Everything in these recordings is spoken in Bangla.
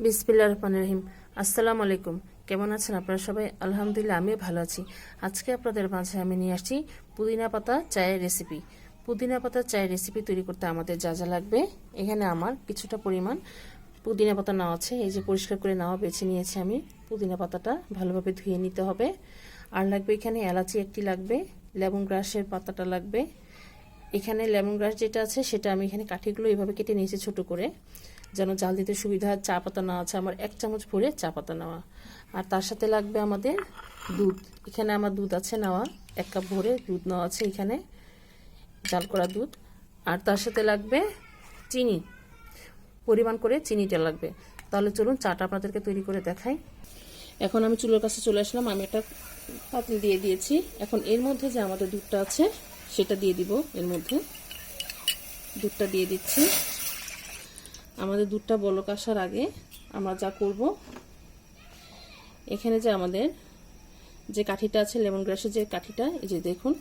বিসমিল্লাহির রহমানির রহিম। আসসালামু আলাইকুম। কেমন আছেন আপনারা সবাই? আলহামদুলিল্লাহ, আমিও ভালো আছি। আজকে আপনাদের মাঝে আমি নিয়ে আসছি পুদিনা পাতা চায়ের রেসিপি। পুদিনা পাতা চায়ের রেসিপি তৈরি করতে আমাদের যা যা লাগবে, এখানে আমার কিছুটা পরিমাণ পুদিনা পাতা নেওয়া আছে। এই যে পরিষ্কার করে নেওয়া বেছে নিয়েছি আমি। পুদিনা পাতাটা ভালোভাবে ধুয়ে নিতে হবে। আর লাগবে এখানে এলাচি একটি লাগবে, লেমন গ্রাসের পাতাটা লাগবে। এখানে লেমন গ্রাস যেটা আছে সেটা আমি এখানে কাঠিগুলো এইভাবে কেটে নিয়েছি ছোট করে, যেন জাল দিতে সুবিধা। চা পাতা নেওয়া আছে আমার 1 চামচ ভরে চা পাতা নেওয়া। আর তার সাথে লাগবে আমাদের দুধ। এখানে আমার দুধ আছে নেওয়া 1 কাপ ভরে দুধ নেওয়া আছে এখানে, জাল করা দুধ। আর তার সাথে লাগবে চিনি, পরিমাণ করে চিনিটা লাগবে। তাহলে চলুন চাটা আপনাদেরকে তৈরি করে দেখাই। এখন আমি চুলোর কাছে চলে আসলাম। আমি একটা পাতিল দিয়ে দিয়েছি। এখন এর মধ্যে যে আমাদের দুধটা আছে সেটা দিয়ে দিব। এর মধ্যে দুধটা দিয়ে দিচ্ছি। আমাদের দুধটা বলক আসার আগে আমরা যা করব, এখানে যে আমাদের যে কাঠিটা আছে, লেমন গ্রাসের যে কাঠিটা, এই যে দেখুন,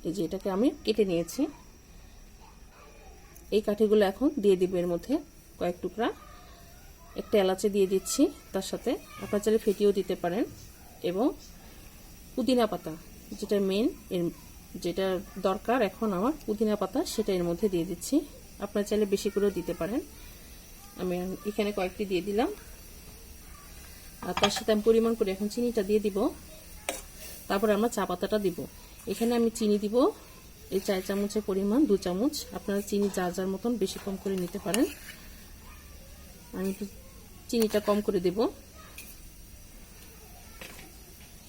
এই যে এটাকে আমি কেটে নিয়েছি। এই কাঠিগুলো এখন দিয়ে দিব এর মধ্যে কয়েক টুকরা। একটা এলাচি দিয়ে দিচ্ছি তার সাথে, আপনারা চাইলে ফেটিয়েও দিতে পারেন। এবং পুদিনা পাতা, যেটা মেন, এর যেটা দরকার এখন আমার পুদিনা পাতা, সেটা এর মধ্যে দিয়ে দিচ্ছি। আপনারা চাইলে বেশি করেও দিতে পারেন। আমি এখানে কয়েকটি দিয়ে দিলাম। আর তার সাথে আমি পরিমাণ করে এখন চিনিটা দিয়ে দিব। তারপরে আমরা চা পাতাটা দিব। এখানে আমি চিনি দিব এই 4 চামচের পরিমাণ 2 চামচ। আপনারা চিনি যার যার মতন বেশি কম করে নিতে পারেন। আমি একটু চিনিটা কম করে দেব।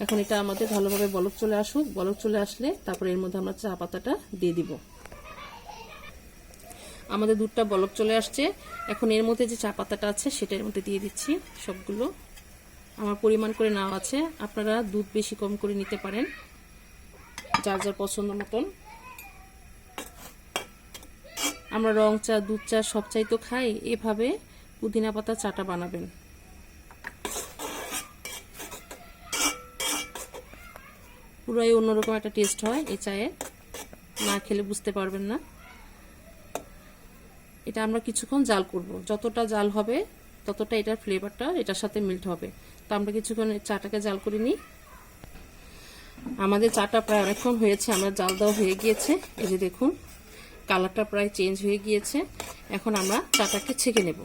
এখন এটা আমাদের ভালোভাবে বলক চলে আসুক। বলক চলে আসলে তারপরে এর মধ্যে আমরা চা পাতাটা দিয়ে দিব। আমাদের দুধটা বলক চলে আসছে। এখন এর মধ্যে যে চা পাতাটা আছে সেটা এর মধ্যে দিয়ে দিচ্ছি। সবগুলো আমার পরিমাণ করে নেওয়া আছে। আপনারা দুধ বেশি কম করে নিতে পারেন যার যার পছন্দ মতন। আমরা রং চা, দুধ চা সব চাই তো খাই। এভাবে পুদিনা পাতা চাটা বানাবেন। পুরাই অন্যরকম একটা টেস্ট হয় এই চায়ে, না খেলে বুঝতে পারবেন না। এটা আমরা কিছুক্ষণ জাল করব। যতটা জাল হবে ততটা এটার ফ্লেভারটা এটার সাথে মিল্ট হবে। তো আমরা কিছুক্ষণ চাটাকে জাল করে নিই। আমাদের চাটা প্রায় অনেকক্ষণ হয়েছে, আমরা জাল দেওয়া হয়ে গিয়েছে। এই যে দেখুন, কালারটা প্রায় চেঞ্জ হয়ে গিয়েছে। এখন আমরা চাটাকে ছেঁকে নেব।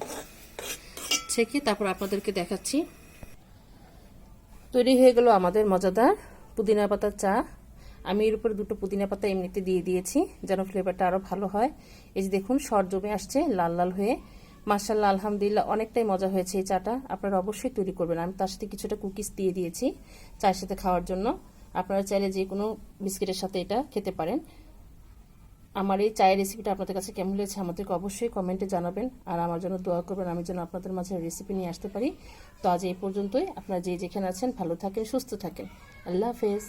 ছেঁকে তারপর আপনাদেরকে দেখাচ্ছি। তৈরি হয়ে গেল আমাদের মজাদার পুদিনা পাতার চা। আমি এর উপরে 2টো পুদিনা পাতা এমনিতে দিয়ে দিয়েছি যেন ফ্লেভারটা আরো ভালো হয়। এই যে দেখুন, সর জমে আসছে লাল লাল হয়ে। মাশাআল্লাহ, আলহামদুলিল্লাহ, অনেকটাই মজা হয়েছে এই চাটা। আপনারা অবশ্যই তৈরি করবেন। আমি তার সাথে কিছুটা কুকিজ দিয়ে দিয়েছি চায়ের সাথে খাওয়ার জন্য। আপনারা চাইলে যে কোনো বিস্কিটের সাথে এটা খেতে পারেন। আমার এই চায়ের রেসিপিটা আপনাদের কাছে কেমন লেগেছে আমাদেরকে অবশ্যই কমেন্টে জানাবেন। আর আমার জন্য দোয়া করবেন, আমি যেন আপনাদের মাঝে রেসিপি নিয়ে আসতে পারি। তো আজ এই পর্যন্তই। আপনারা যে যেখানে আছেন ভালো থাকেন, সুস্থ থাকেন। আল্লাহ হাফেজ।